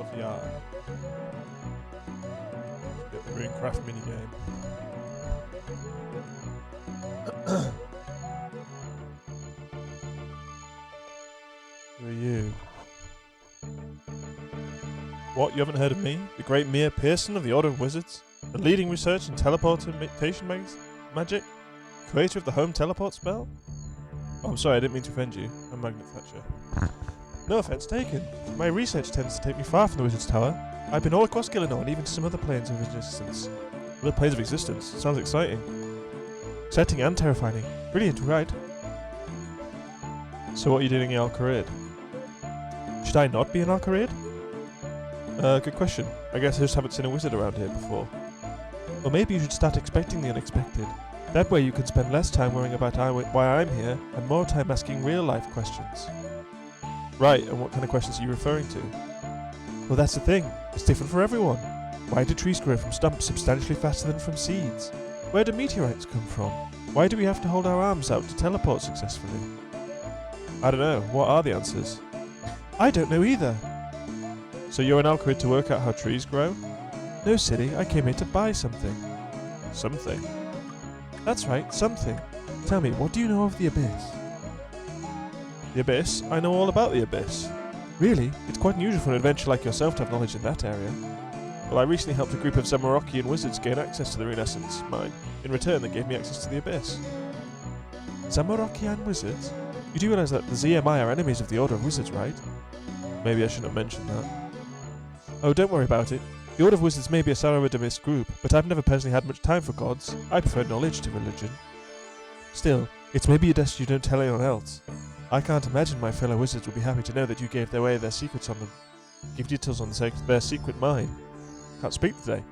Fluffy art. Get the Runecraft minigame. Who are you? What, you haven't heard of me? The great Mia Pearson of the Order of Wizards? The leading research in teleportation magic? Creator of the home teleport spell? Oh, I'm sorry, I didn't mean to offend you. I'm Magnet Thatcher. No offense taken. My research tends to take me far from the Wizard's Tower. I've been all across Gillinor and even to some other planes of existence. Other planes of existence? Sounds exciting. Exciting and terrifying. Brilliant, right? So what are you doing in Al-Kharid? Should I not be in Al-Kharid? Good question. I guess I just haven't seen a wizard around here before. Or maybe you should start expecting the unexpected. That way you can spend less time worrying about why I'm here, and more time asking real-life questions. Right, and what kind of questions are you referring to? Well, that's the thing. It's different for everyone. Why do trees grow from stumps substantially faster than from seeds? Where do meteorites come from? Why do we have to hold our arms out to teleport successfully? I don't know. What are the answers? I don't know either. So you're in Al-Kharid to work out how trees grow? No, silly. I came here to buy something. Something? That's right, something. Tell me, what do you know of the Abyss? The Abyss? I know all about the Abyss. Really? It's quite unusual for an adventurer like yourself to have knowledge in that area. Well, I recently helped a group of Zamorakian wizards gain access to the Runescence mine. In return, they gave me access to the Abyss. Zamorakian wizards? You do realise that the ZMI are enemies of the Order of Wizards, right? Maybe I shouldn't have mentioned that. Oh, don't worry about it. The Order of Wizards may be a Sarawadamist group, but I've never personally had much time for gods. I prefer knowledge to religion. Still, it's maybe a destiny you don't tell anyone else. I can't imagine my fellow wizards would be happy to know that you gave away their secrets on them. Give details on their secret mine. Can't speak today.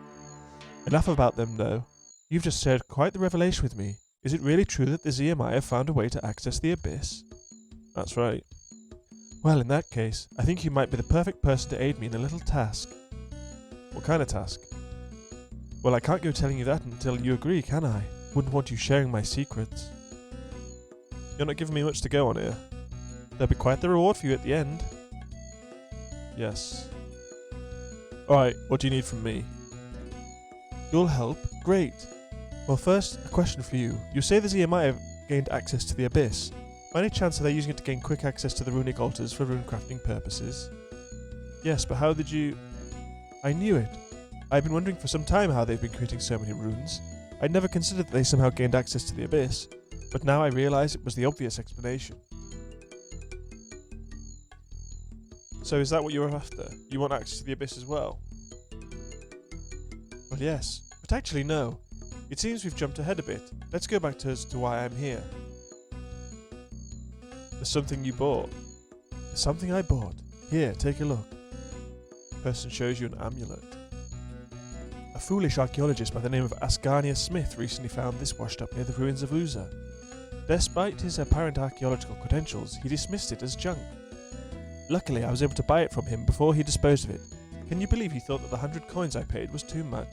Enough about them, though. You've just shared quite the revelation with me. Is it really true that the ZMI have found a way to access the Abyss? That's right. Well, in that case, I think you might be the perfect person to aid me in a little task. What kind of task? Well, I can't go telling you that until you agree, can I? Wouldn't want you sharing my secrets. You're not giving me much to go on here. There'll be quite the reward for you at the end. Yes. Alright, what do you need from me? You'll help? Great. Well, first, a question for you. You say the ZMI have gained access to the Abyss. By any chance are they using it to gain quick access to the runic altars for runecrafting purposes? Yes, but how did you... I knew it. I've been wondering for some time how they've been creating so many runes. I'd never considered that they somehow gained access to the Abyss, but now I realise it was the obvious explanation. So is that what you were after? You want access to the Abyss as well? Well, yes, but actually no. It seems we've jumped ahead a bit. Let's go back as to why I'm here. There's something you bought. There's something I bought. Here, take a look. Person shows you an amulet. A foolish archaeologist by the name of Asgarnia Smith recently found this washed up near the ruins of Uza. Despite his apparent archaeological credentials, he dismissed it as junk. Luckily, I was able to buy it from him before he disposed of it. Can you believe he thought that the 100 coins I paid was too much?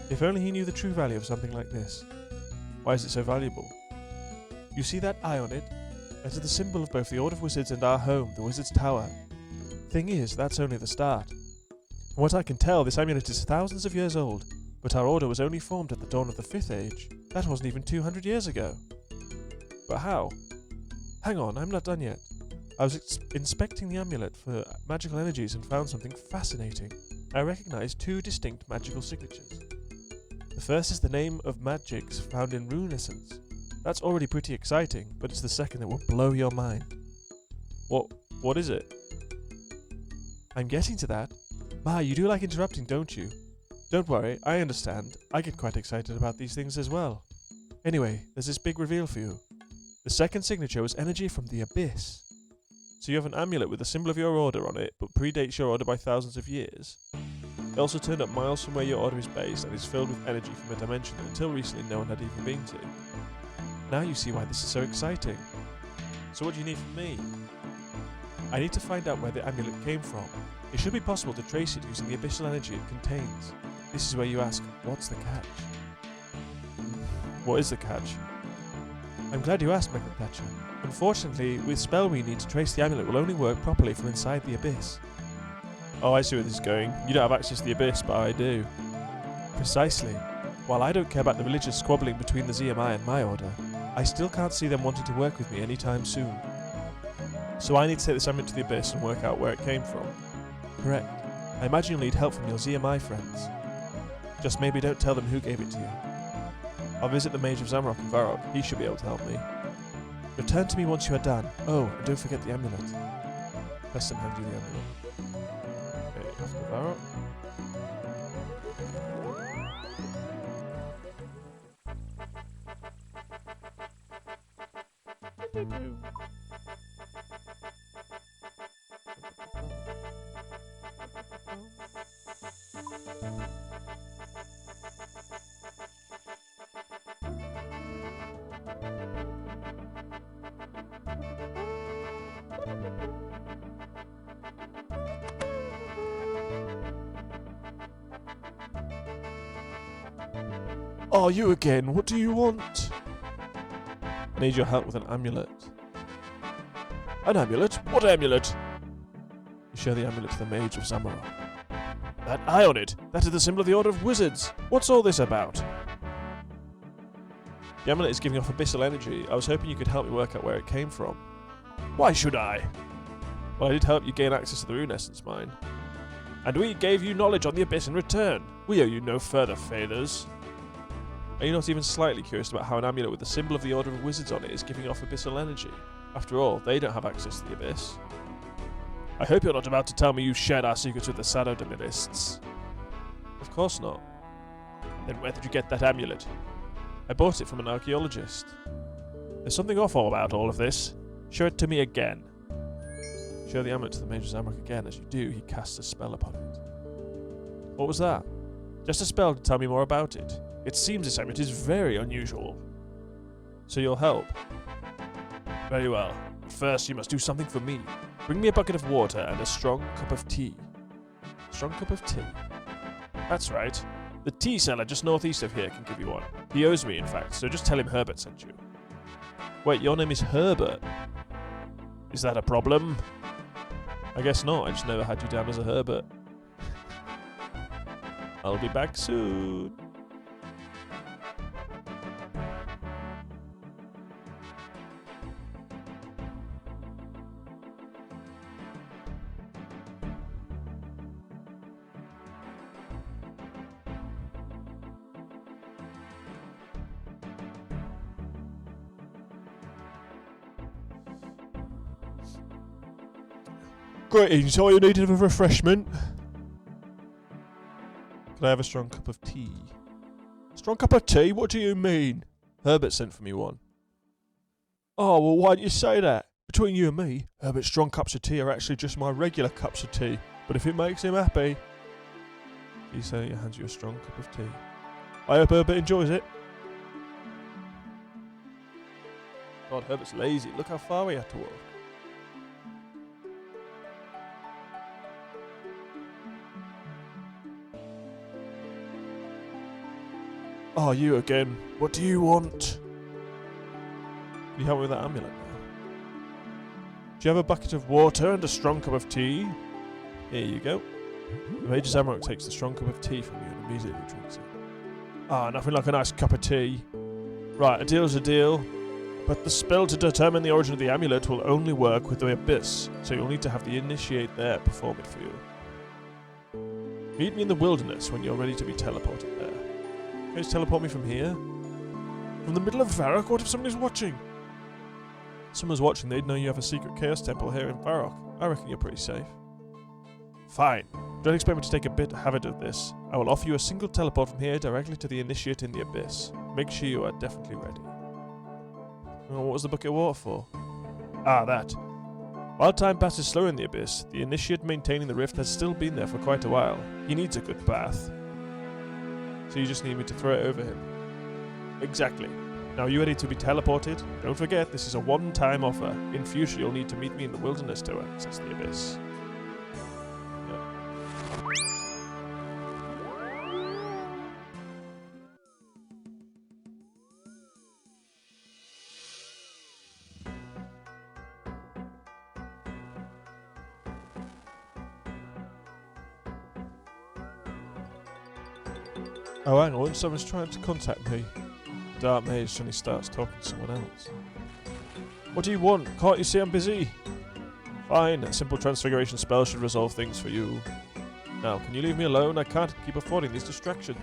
If only he knew the true value of something like this. Why is it so valuable? You see that eye on it? That is the symbol of both the Order of Wizards and our home, the Wizard's Tower. Thing is, that's only the start. From what I can tell, this amulet is thousands of years old, but our order was only formed at the dawn of the 5th Age. That wasn't even 200 years ago. But how? Hang on, I'm not done yet. I was inspecting the amulet for magical energies and found something fascinating. I recognized 2 distinct magical signatures. The first is the name of magics found in Runescence. That's already pretty exciting, but it's the second that will blow your mind. What is it? I'm getting to that. Ma, you do like interrupting, don't you? Don't worry, I understand. I get quite excited about these things as well. Anyway, there's this big reveal for you. The second signature was energy from the Abyss. So you have an amulet with the symbol of your order on it, but predates your order by thousands of years. It also turned up miles from where your order is based and is filled with energy from a dimension that until recently no one had even been to. Now you see why this is so exciting. So what do you need from me? I need to find out where the amulet came from. It should be possible to trace it using the abyssal energy it contains. This is where you ask, what's the catch? What is the catch? I'm glad you asked, Magnet Thatcher. Unfortunately, with spell we need to trace the amulet will only work properly from inside the abyss. Oh, I see where this is going. You don't have access to the Abyss, but I do. Precisely. While I don't care about the religious squabbling between the ZMI and my order, I still can't see them wanting to work with me anytime soon. So I need to take this amulet to the Abyss and work out where it came from. Correct. I imagine you'll need help from your ZMI friends. Just maybe don't tell them who gave it to you. I'll visit the Mage of Zamrock in Varrock. He should be able to help me. Return to me once you are done. Oh, and don't forget the amulet. Preston hand you the amulet. Okay, off to Varrock. Oh, you again. What do you want? I need your help with an amulet. An amulet? What amulet? You show the amulet to the Mage of Zamrock. That eye on it! That is the symbol of the Order of Wizards! What's all this about? The amulet is giving off abyssal energy. I was hoping you could help me work out where it came from. Why should I? Well, I did help you gain access to the Rune Essence mine. And we gave you knowledge on the Abyss in return. We owe you no further favours. Are you not even slightly curious about how an amulet with the symbol of the Order of Wizards on it is giving off abyssal energy? After all, they don't have access to the Abyss. I hope you're not about to tell me you shared our secrets with the Shadow Dominists. Of course not. Then where did you get that amulet? I bought it from an archaeologist. There's something awful about all of this. Show it to me again. Show the amulet to the Mage of Zamrock again. As you do, he casts a spell upon it. What was that? Just a spell to tell me more about it. It seems this amulet is very unusual. So you'll help? Very well. But first you must do something for me. Bring me a bucket of water and a strong cup of tea. Strong cup of tea? That's right. The tea seller just northeast of here can give you one. He owes me, in fact, so just tell him Herbert sent you. Wait, your name is Herbert? Is that a problem? I guess not. I just never had you down as a Herbert. I'll be back soon. Greetings, are you needing a refreshment? Could I have a strong cup of tea? Strong cup of tea? What do you mean? Herbert sent for me one. Oh, well, why didn't you say that? Between you and me, Herbert's strong cups of tea are actually just my regular cups of tea. But if it makes him happy... He said he hands you a strong cup of tea. I hope Herbert enjoys it. God, Herbert's lazy. Look how far we had to walk. Oh, you again. What do you want? Can you help me with that amulet now? Do you have a bucket of water and a strong cup of tea? Here you go. The Mage of Zamrock takes the strong cup of tea from you and immediately drinks it. Ah, nothing like a nice cup of tea. Right, a deal's a deal. But the spell to determine the origin of the amulet will only work with the Abyss, so you'll need to have the Initiate there perform it for you. Meet me in the wilderness when you're ready to be teleported there. Can you just teleport me from here? From the middle of Varrock? What if somebody's watching? If someone's watching, they'd know you have a secret Chaos Temple here in Varrock. I reckon you're pretty safe. Fine. Don't expect me to take a bit of habit of this. I will offer you a single teleport from here directly to the Initiate in the Abyss. Make sure you are definitely ready. Oh, what was the bucket of water for? Ah, that. While time passes slower in the Abyss, the Initiate maintaining the rift has still been there for quite a while. He needs a good bath. So you just need me to throw it over him. Exactly. Now are you ready to be teleported? Don't forget, this is a one-time offer. In future, you'll need to meet me in the wilderness to access the Abyss. Oh, hang on, someone's trying to contact me. The dark mage suddenly starts talking to someone else. What do you want? Can't you see I'm busy? Fine, a simple transfiguration spell should resolve things for you. Now, can you leave me alone? I can't keep affording these distractions.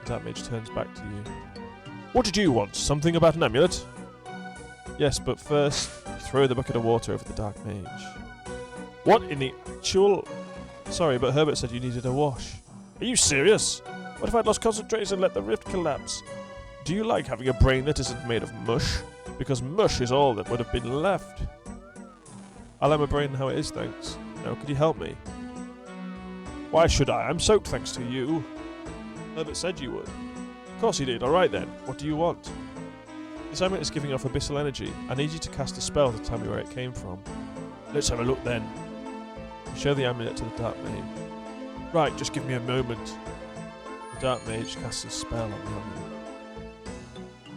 The dark mage turns back to you. What did you want? Something about an amulet? Yes, but first, throw the bucket of water over the dark mage. What in the actual... Sorry, but Herbert said you needed a wash. Are you serious? What if I'd lost concentration and let the rift collapse? Do you like having a brain that isn't made of mush? Because mush is all that would have been left. I'll have my brain how it is, thanks. Now, could you help me? Why should I? I'm soaked thanks to you. Herbert said you would. Of course he did. Alright then. What do you want? This amulet is giving off abyssal energy. I need you to cast a spell to tell me where it came from. Let's have a look then. You show the amulet to the dark mage. Right, just give me a moment. The dark mage casts a spell on the amulet.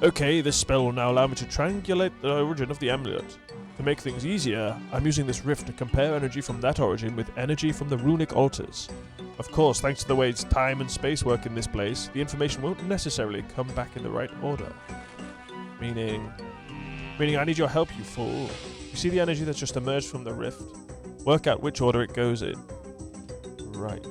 Okay, this spell will now allow me to triangulate the origin of the amulet. To make things easier, I'm using this rift to compare energy from that origin with energy from the runic altars. Of course, thanks to the way time and space work in this place, the information won't necessarily come back in the right order. Meaning I need your help, you fool. You see the energy that's just emerged from the rift? Work out which order it goes in. Right.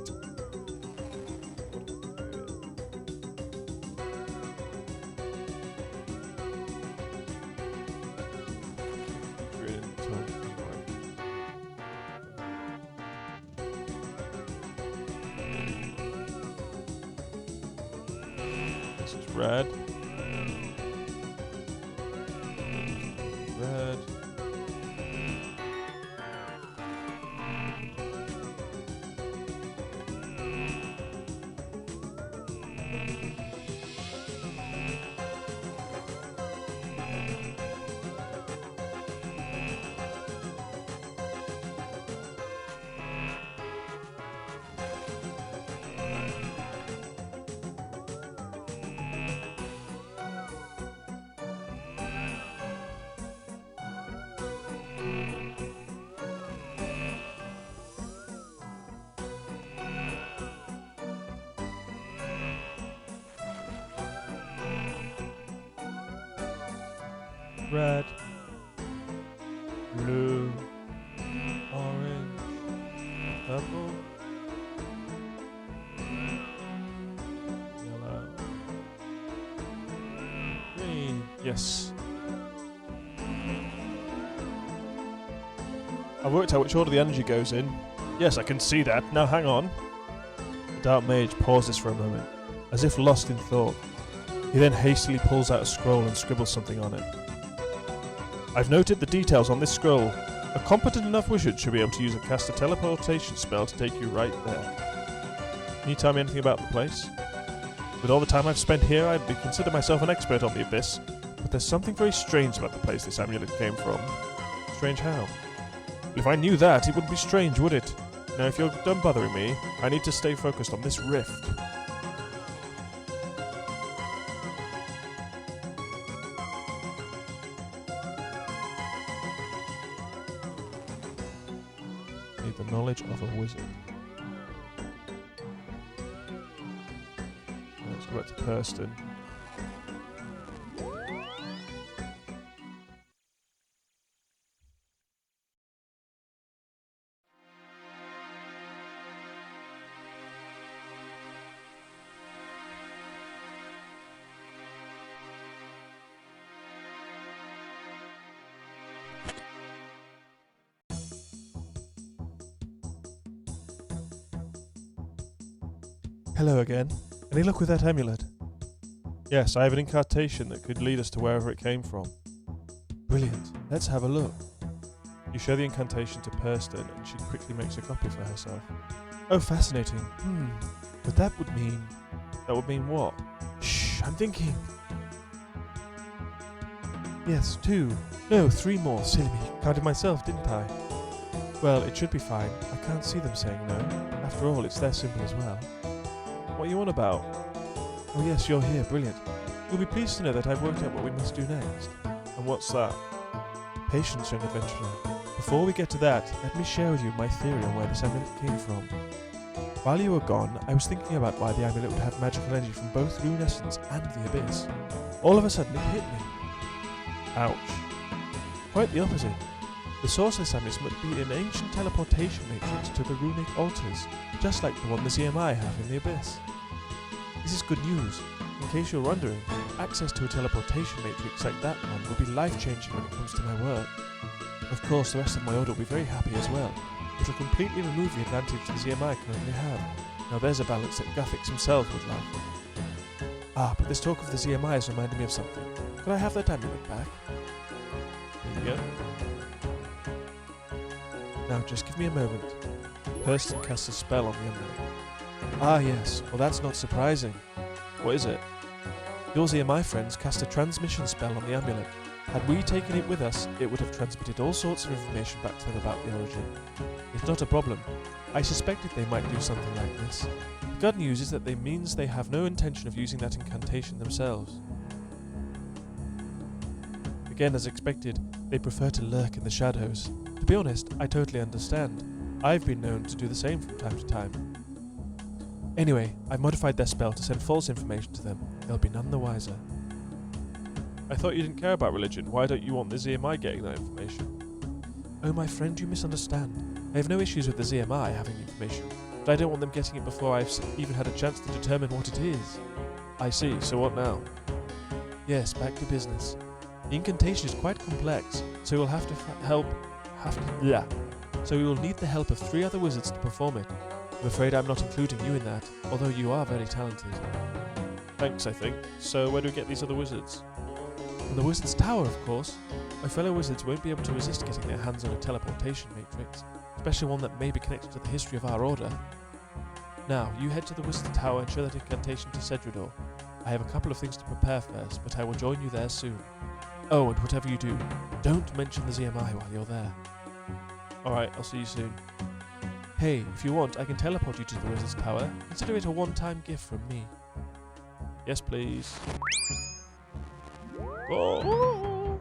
This is red. Red. Red, blue, orange, purple, yellow, green. Yes. I've worked out which order the energy goes in. Yes, I can see that. Now hang on. The dark mage pauses for a moment, as if lost in thought. He then hastily pulls out a scroll and scribbles something on it. I've noted the details on this scroll. A competent enough wizard should be able to cast a teleportation spell to take you right there. Can you tell me anything about the place? With all the time I've spent here, I'd consider myself an expert on the Abyss, but there's something very strange about the place this amulet came from. Strange how? Well, if I knew that, it wouldn't be strange, would it? Now, if you're done bothering me, I need to stay focused on this rift. The knowledge of a wizard. Let's go back to Purston. Hello again. Any luck with that amulet? Yes, I have an incantation that could lead us to wherever it came from. Brilliant. Let's have a look. You show the incantation to Purston and she quickly makes a copy for herself. Oh, fascinating. But that would mean... That would mean what? Shh, I'm thinking. Yes, 2. No, 3 more. Silly me. Counted myself, didn't I? Well, it should be fine. I can't see them saying no. After all, it's their symbol as well. What are you on about? Oh yes, you're here, brilliant. You'll be pleased to know that I've worked out what we must do next. And what's that? Patience, young adventurer. Before we get to that, let me share with you my theory on where this amulet came from. While you were gone, I was thinking about why the amulet would have magical energy from both Rune Essence and the Abyss. All of a sudden it hit me. Ouch. Quite the opposite. The source of this amulet must be an ancient teleportation matrix to the runic altars, just like the one the ZMI have in the Abyss. This is good news. In case you're wondering, access to a teleportation matrix like that one will be life-changing when it comes to my work. Of course, the rest of my order will be very happy as well. It will completely remove the advantage the ZMI currently have. Now there's a balance that Guthix himself would love. Ah, but this talk of the ZMI has reminded me of something. Could I have that amulet back? There you go. Now just give me a moment. Person casts a spell on the amulet. Ah yes, well that's not surprising. What is it? Your ZMI friends cast a transmission spell on the amulet. Had we taken it with us, it would have transmitted all sorts of information back to them about the origin. It's not a problem. I suspected they might do something like this. The good news is that it means they have no intention of using that incantation themselves. Again, as expected, they prefer to lurk in the shadows. To be honest, I totally understand. I've been known to do the same from time to time. Anyway, I've modified their spell to send false information to them. They'll be none the wiser. I thought you didn't care about religion. Why don't you want the ZMI getting that information? Oh, my friend, you misunderstand. I have no issues with the ZMI having the information, but I don't want them getting it before I've even had a chance to determine what it is. I see, so what now? Yes, back to business. The incantation is quite complex, so we'll have to So we will need the help of 3 other wizards to perform it. I'm afraid I'm not including you in that, although you are very talented. Thanks, I think. So where do we get these other wizards? From the Wizard's Tower, of course. My fellow wizards won't be able to resist getting their hands on a teleportation matrix, especially one that may be connected to the history of our order. Now, you head to the Wizard's Tower and show that incantation to Cedridor. I have a couple of things to prepare first, but I will join you there soon. Oh, and whatever you do, don't mention the ZMI while you're there. Alright, I'll see you soon. Hey, if you want, I can teleport you to the Wizard's Tower. Consider it a one-time gift from me. Yes, please. Oh.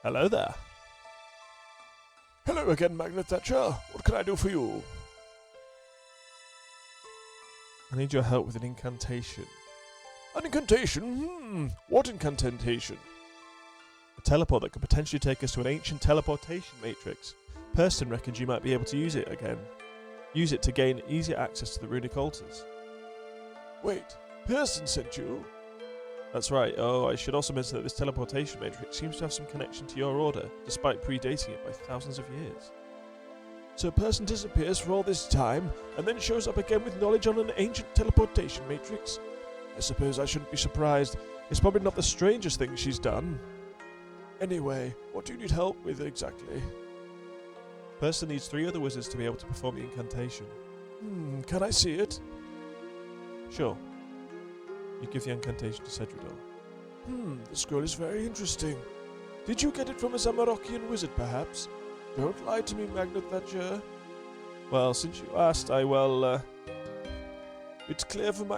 Hello there. Hello again, Magnet Thatcher. What can I do for you? I need your help with an incantation. An incantation? What incantation? A teleport that could potentially take us to an ancient teleportation matrix. Person reckons you might be able to use it again. Use it to gain easier access to the runic altars. Wait, Pearson sent you? That's right. Oh, I should also mention that this teleportation matrix seems to have some connection to your order, despite predating it by thousands of years. So a person disappears for all this time, and then shows up again with knowledge on an ancient teleportation matrix? I suppose I shouldn't be surprised. It's probably not the strangest thing she's done. Anyway, what do you need help with exactly? Person needs 3 other wizards to be able to perform the incantation. Can I see it? Sure. You give the incantation to Cedridor. The scroll is very interesting. Did you get it from a Zamorakian wizard, perhaps? Don't lie to me, Magnet Thatcher. Well, since you asked, It's clear from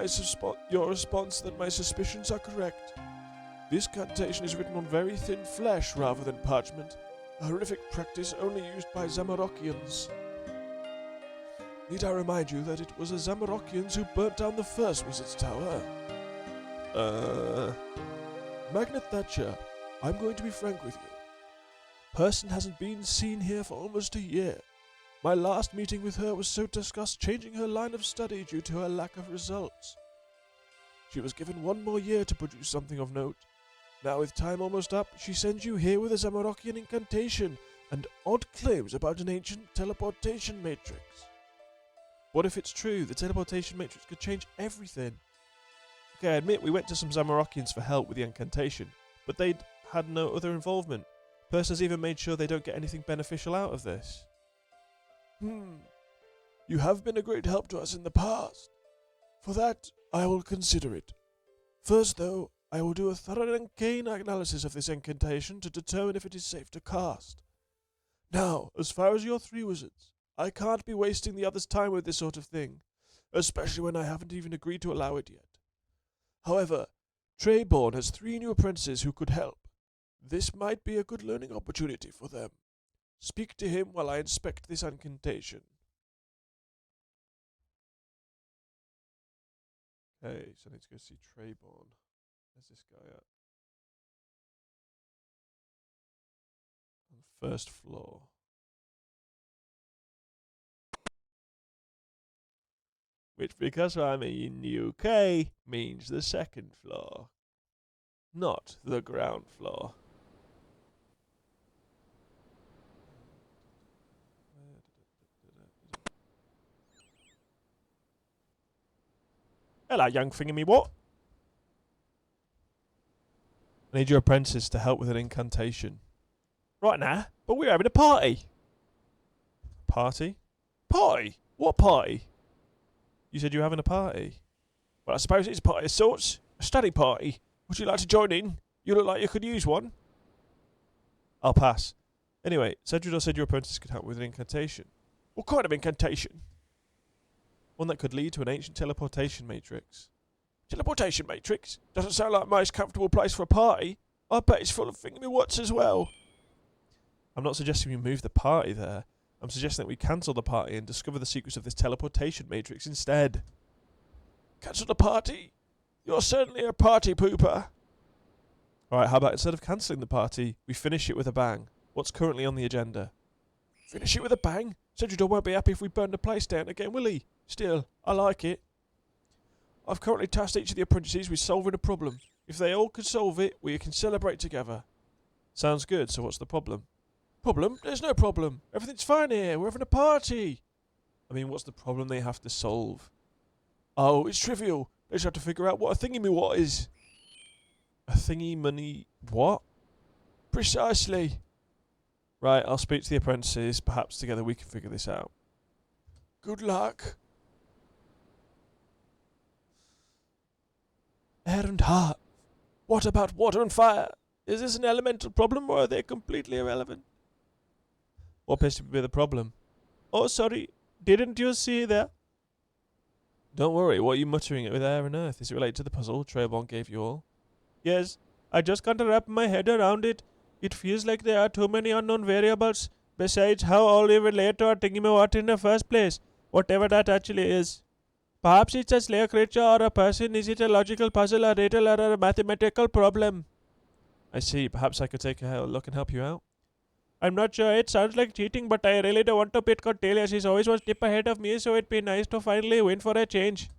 your response that my suspicions are correct. This incantation is written on very thin flesh rather than parchment, a horrific practice only used by Zamorakians. Need I remind you that it was the Zamorakians who burnt down the first Wizard's Tower? Magnet Thatcher, I'm going to be frank with you. Person hasn't been seen here for almost a year. My last meeting with her was to discuss changing her line of study due to her lack of results. She was given 1 more year to produce something of note. Now with time almost up, she sends you here with a Zamorakian incantation and odd claims about an ancient teleportation matrix. What if it's true? The teleportation matrix could change everything. Okay, I admit we went to some Zamorakians for help with the incantation, but they'd had no other involvement. Person's even made sure they don't get anything beneficial out of this. You have been a great help to us in the past. For that, I will consider it. First, though, I will do a thorough and keen analysis of this incantation to determine if it is safe to cast. Now, as far as your 3 wizards, I can't be wasting the others' time with this sort of thing, especially when I haven't even agreed to allow it yet. However, Treyborn has 3 new apprentices who could help. This might be a good learning opportunity for them. Speak to him while I inspect this incantation. Okay, so I need to go see Treyborn. Where's this guy at? On the 1st floor. Which, because I'm in the UK, means the 2nd floor. Not the ground floor. Hello, young thingamy-what? I need your apprentice to help with an incantation. Right now? But we're having a party. Party? Party? What party? You said you were having a party. Well, I suppose it's a party of sorts. A study party. Would you like to join in? You look like you could use one. I'll pass. Anyway, Cedridor said your apprentice could help with an incantation. What kind of incantation? One that could lead to an ancient teleportation matrix. Teleportation matrix? Doesn't sound like the most comfortable place for a party. I bet it's full of thingamywhats as well. I'm not suggesting we move the party there. I'm suggesting that we cancel the party and discover the secrets of this teleportation matrix instead. Cancel the party? You're certainly a party pooper. Alright, how about instead of cancelling the party, we finish it with a bang? What's currently on the agenda? Finish it with a bang? Cedridor won't be happy if we burn the place down again, will he? Still, I like it. I've currently tasked each of the apprentices with solving a problem. If they all could solve it, we can celebrate together. Sounds good, so what's the problem? Problem? There's no problem. Everything's fine here. We're having a party. I mean, what's the problem they have to solve? Oh, it's trivial. They just have to figure out what a thingy-me-what is. A thingy money what? Precisely. Right, I'll speak to the apprentices. Perhaps together we can figure this out. Good luck. Air and heart. What about water and fire? Is this an elemental problem or are they completely irrelevant? What appears to be the problem? Oh, sorry. Didn't you see that? Don't worry. What are you muttering with air and earth? Is it related to the puzzle Treyborn gave you all? Yes. I just can't wrap my head around it. It feels like there are too many unknown variables. Besides, how all they relate to our thingy-me-what in the first place? Whatever that actually is. Perhaps it's a slayer creature or a person. Is it a logical puzzle, a riddle, or a mathematical problem? I see. Perhaps I could take a look and help you out. I'm not sure. It sounds like cheating, but I really don't want to pit Cordelia. She's always one step ahead of me, so it'd be nice to finally win for a change.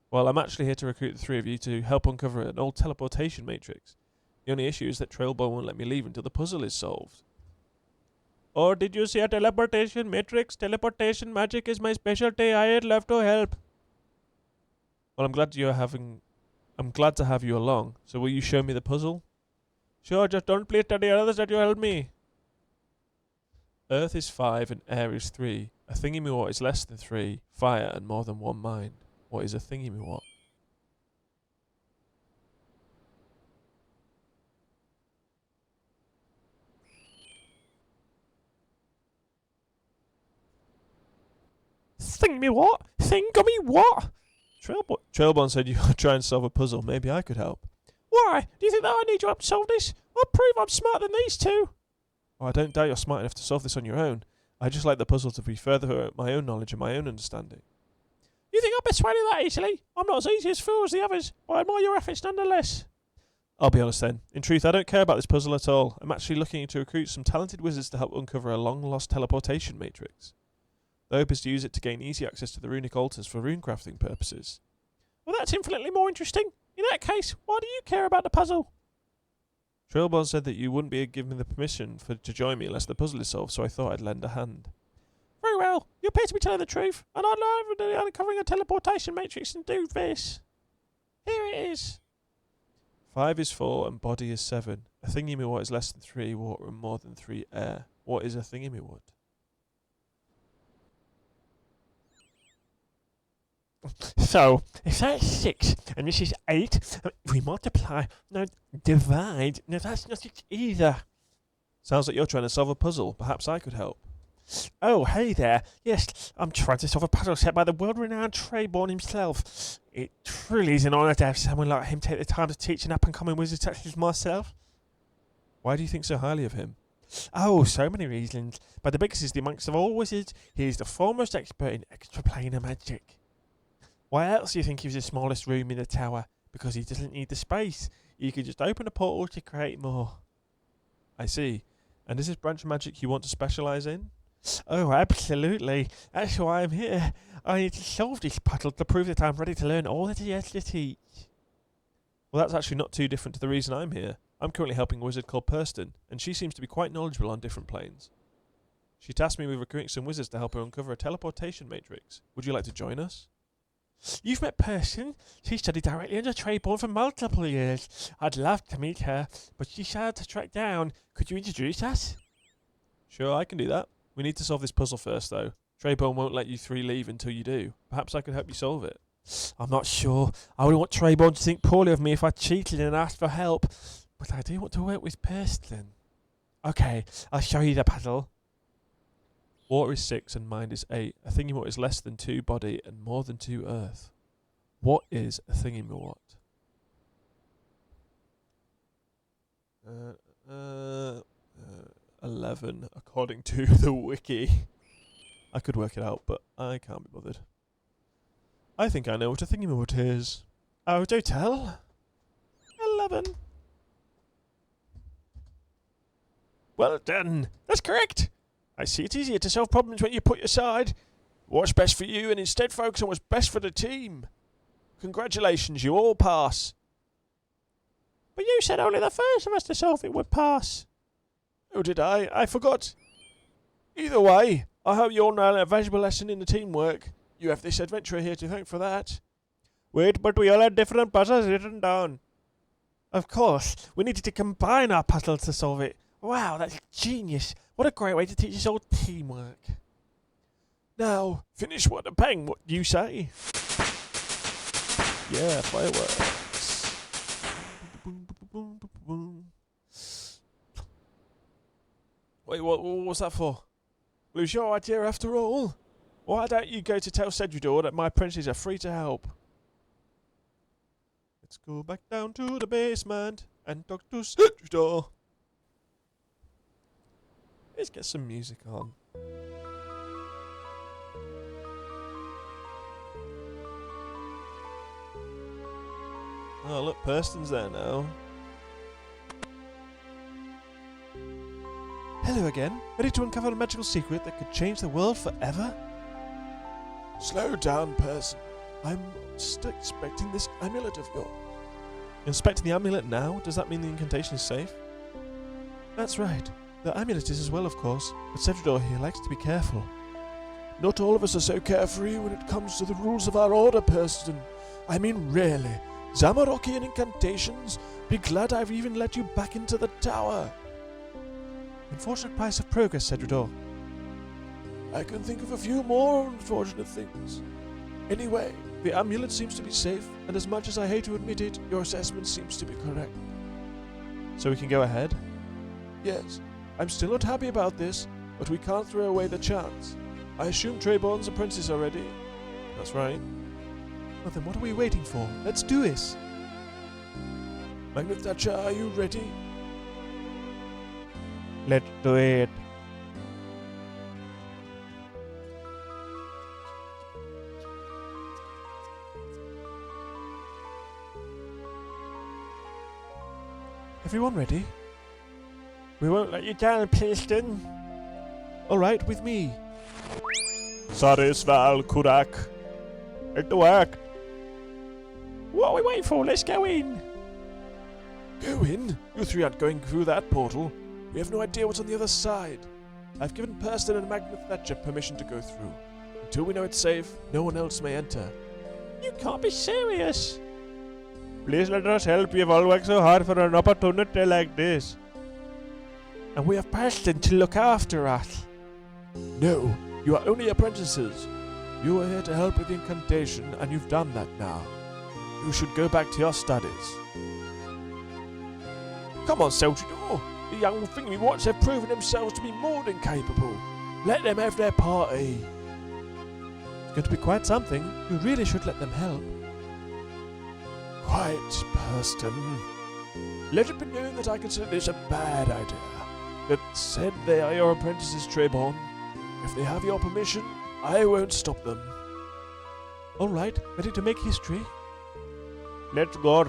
Well, I'm actually here to recruit the 3 of you to help uncover an old teleportation matrix. The only issue is that Trailbone won't let me leave until the puzzle is solved. Or did you see a teleportation matrix? Teleportation magic is my specialty. I'd love to help. Well, I'm glad to have you along. So will you show me the puzzle? Sure, just don't please tell the others that you help me. Earth is 5 and air is 3. A thingy-me-what is less than 3. Fire and more than 1 mind. What is a thingy-me-what? Think-me-what? Think-me-what? Trailborn said you would try and solve a puzzle. Maybe I could help. Why? Do you think that I need your help to solve this? I'll prove I'm smarter than these 2. Oh, I don't doubt you're smart enough to solve this on your own. I just like the puzzle to be further my own knowledge and my own understanding. You think I'm persuaded that easily? I'm not as easy as fool as the others, but I admire your efforts nonetheless. I'll be honest then. In truth, I don't care about this puzzle at all. I'm actually looking to recruit some talented wizards to help uncover a long-lost teleportation matrix. The hope is to use it to gain easy access to the runic altars for runecrafting purposes. Well, that's infinitely more interesting. In that case, why do you care about the puzzle? Trailborn said that you wouldn't be giving me the permission to join me unless the puzzle is solved, so I thought I'd lend a hand. Very well. You appear to be telling the truth, and I'd like uncovering a teleportation matrix and do this. Here it is. 5 is 4 and body is 7. A thingy-me-what is less than 3 water and more than 3 air. What is a thingy-me-what? So, if that's 6 and this is 8, if we multiply, no, divide, no, that's not it either. Sounds like you're trying to solve a puzzle. Perhaps I could help. Oh, hey there. Yes, I'm trying to solve a puzzle set by the world-renowned Trayborn himself. It truly is an honour to have someone like him take the time to teach an up-and-coming wizard such as myself. Why do you think so highly of him? Oh, so many reasons. But the biggest is the amongst of all wizards, he is the foremost expert in extraplanar magic. Why else do you think he was the smallest room in the tower? Because he doesn't need the space. You could just open a portal to create more. I see. And is this branch of magic you want to specialise in? Oh, absolutely. That's why I'm here. I need to solve this puzzle to prove that I'm ready to learn all that he has to teach. Well, that's actually not too different to the reason I'm here. I'm currently helping a wizard called Purston, and she seems to be quite knowledgeable on different planes. She tasked me with recruiting some wizards to help her uncover a teleportation matrix. Would you like to join us? You've met Purston? She studied directly under Trayborn for multiple years. I'd love to meet her, but she's hard to track down. Could you introduce us? Sure, I can do that. We need to solve this puzzle first, though. Trayborn won't let you three leave until you do. Perhaps I could help you solve it. I'm not sure. I wouldn't want Trayborn to think poorly of me if I cheated and asked for help. But I do want to work with Purston. Okay, I'll show you the puzzle. Water is 6 and mind is 8. A thingy-mot is less than 2 body and more than 2 earth. What is a thingy-mot? 11, according to the wiki. I could work it out, but I can't be bothered. I think I know what a thingy-mot is. Oh, do tell. 11. Well done. That's correct. I see it's easier to solve problems when you put your side. What's best for you and instead focus on what's best for the team. Congratulations, you all pass. But you said only the first of us to solve it would pass. Oh, did I? I forgot. Either way, I hope you all know a valuable lesson in the teamwork. You have this adventurer here to thank for that. Wait, but we all had different puzzles written down. Of course, we needed to combine our puzzles to solve it. Wow, that's genius. What a great way to teach us all teamwork. Now, finish what a bang, what do you say? Yeah, fireworks. Wait, what's that for? Well, it was your idea after all. Why don't you go to tell Cedridor that my apprentices are free to help? Let's go back down to the basement and talk to Cedridor. Let's get some music on. Oh, look, Purston's there now. Hello again. Ready to uncover a magical secret that could change the world forever? Slow down, Person. I'm just expecting this amulet of yours. Inspecting the amulet now? Does that mean the incantation is safe? That's right. The amulet is as well, of course, but Cedridor here likes to be careful. Not all of us are so carefree when it comes to the rules of our order, Person. I mean, really. Zamarockian incantations? Be glad I've even let you back into the tower. Unfortunate price of progress, Cedridor. I can think of a few more unfortunate things. Anyway, the amulet seems to be safe, and as much as I hate to admit it, your assessment seems to be correct. So we can go ahead? Yes. I'm still not happy about this, but we can't throw away the chance. I assume Trayborn's apprentices are ready. That's right. Well then, what are we waiting for? Let's do this! Magnet Thatcher, are you ready? Let's do it. Everyone ready? We won't let you down, Purston. Alright, with me. Saris Val Kurak. At the work. What are we waiting for? Let's go in. Go in? You three aren't going through that portal. We have no idea what's on the other side. I've given Purston and Magnet Thatcher permission to go through. Until we know it's safe, no one else may enter. You can't be serious. Please let us help. We have all worked so hard for an opportunity like this. And we have Purston to look after us. No, you are only apprentices. You were here to help with the incantation, and you've done that now. You should go back to your studies. Come on, Seldridor. The young thingy-wots have proven themselves to be more than capable. Let them have their party. It's going to be quite something. You really should let them help. Quiet, Purston. Let it be known that I consider this a bad idea. That said, they are your apprentices, Trebon. If they have your permission, I won't stop them. All right, ready to make history? Let's go.